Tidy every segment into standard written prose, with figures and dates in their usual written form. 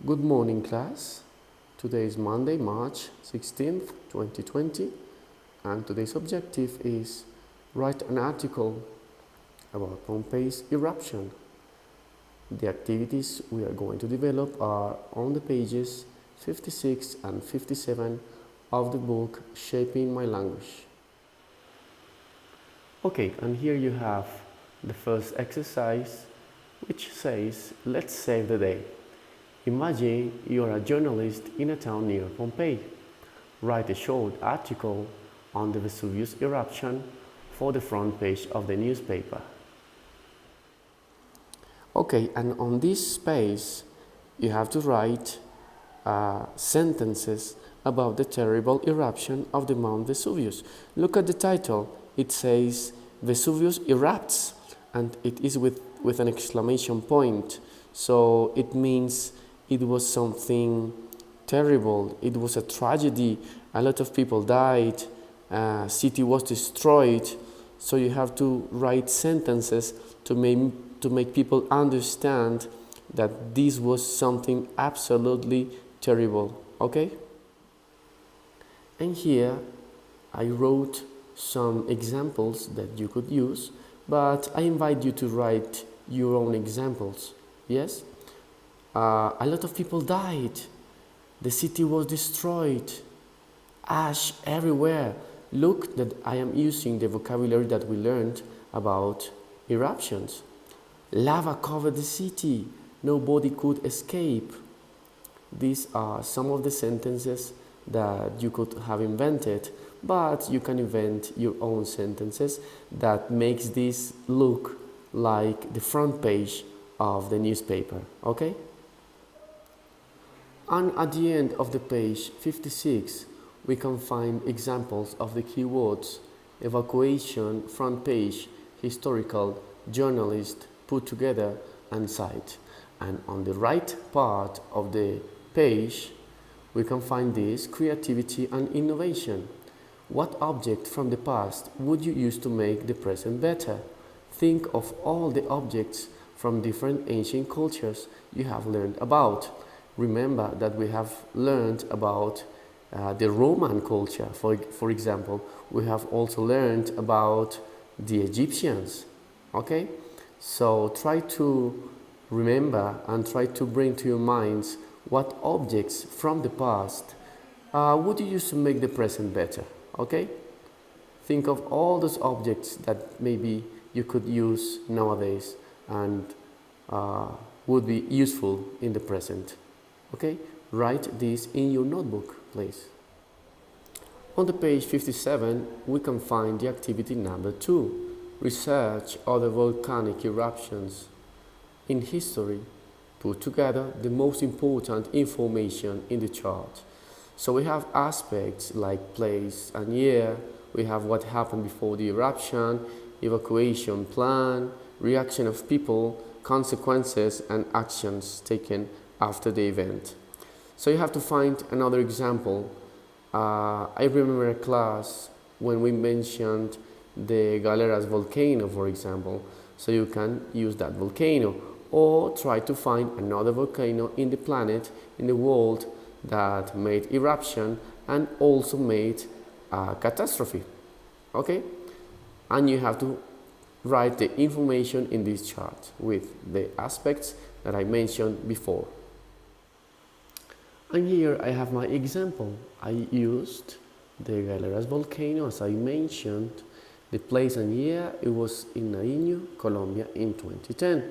Good morning, class. Today is Monday, March 16th, 2020, and today's objective is write an article about Pompeii's eruption. The activities we are going to develop are on the pages 56 and 57 of the book Shaping My Language. Okay, and here you have the first exercise, which says, let's save the day. Imagine you are a journalist in a town near Pompeii. Write a short article on the Vesuvius eruption for the front page of the newspaper. Okay, and on this space, you have to write sentences about the terrible eruption of the Mount Vesuvius. Look at the title. It says Vesuvius erupts, and it is with an exclamation point. So it means it was something terrible. It was a tragedy. A lot of people died. City was destroyed. So you have to write sentences to make people understand that this was something absolutely terrible. Okay? And here I wrote some examples that you could use, but I invite you to write your own examples. Yes? A lot of people died. The city was destroyed. Ash everywhere. Look that I am using the vocabulary that we learned about eruptions. Lava covered the city. Nobody could escape. These are some of the sentences that you could have invented, but you can invent your own sentences that makes this look like the front page of the newspaper. Okay? And at the end of the page 56, we can find examples of the keywords evacuation, front page, historical, journalist, put together, and cite. And on the right part of the page, we can find this creativity and innovation. What object from the past would you use to make the present better? Think of all the objects from different ancient cultures you have learned about. Remember that we have learned about the Roman culture, for example. We have also learned about the Egyptians. Okay? So try to remember and try to bring to your minds what objects from the past would you use to make the present better. Okay? Think of all those objects that maybe you could use nowadays and would be useful in the present. Okay, write this in your notebook, please. On the page 57, we can find the activity number 2. Research other volcanic eruptions. In history, put together the most important information in the chart. So we have aspects like place and year, we have what happened before the eruption, evacuation plan, reaction of people, consequences and actions taken after the event. So you have to find another example. I remember a class when we mentioned the Galeras volcano, for example. So you can use that volcano or try to find another volcano in the planet, in the world, that made eruption and also made a catastrophe. Okay? And you have to write the information in this chart with the aspects that I mentioned before. And here I have my example. I used the Galeras volcano, as I mentioned. The place and year, it was in Nariño, Colombia in 2010.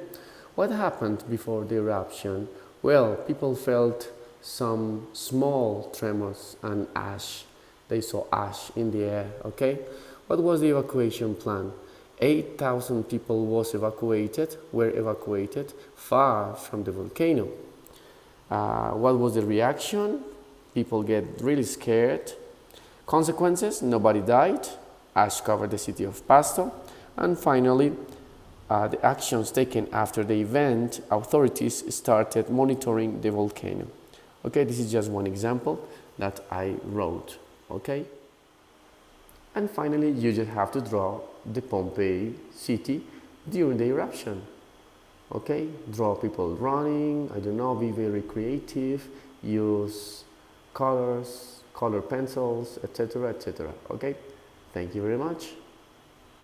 What happened before the eruption? Well, people felt some small tremors and ash. They saw ash in the air, okay? What was the evacuation plan? 8,000 people were evacuated far from the volcano. What was the reaction? People get really scared. Consequences? Nobody died. Ash covered the city of Pasto. And finally, the actions taken after the event, authorities started monitoring the volcano. Okay, this is just one example that I wrote. Okay? And finally, you just have to draw the Pompeii city during the eruption. Okay, draw people running, I don't know, be very creative, use colors, color pencils, etc., etc. Okay, thank you very much.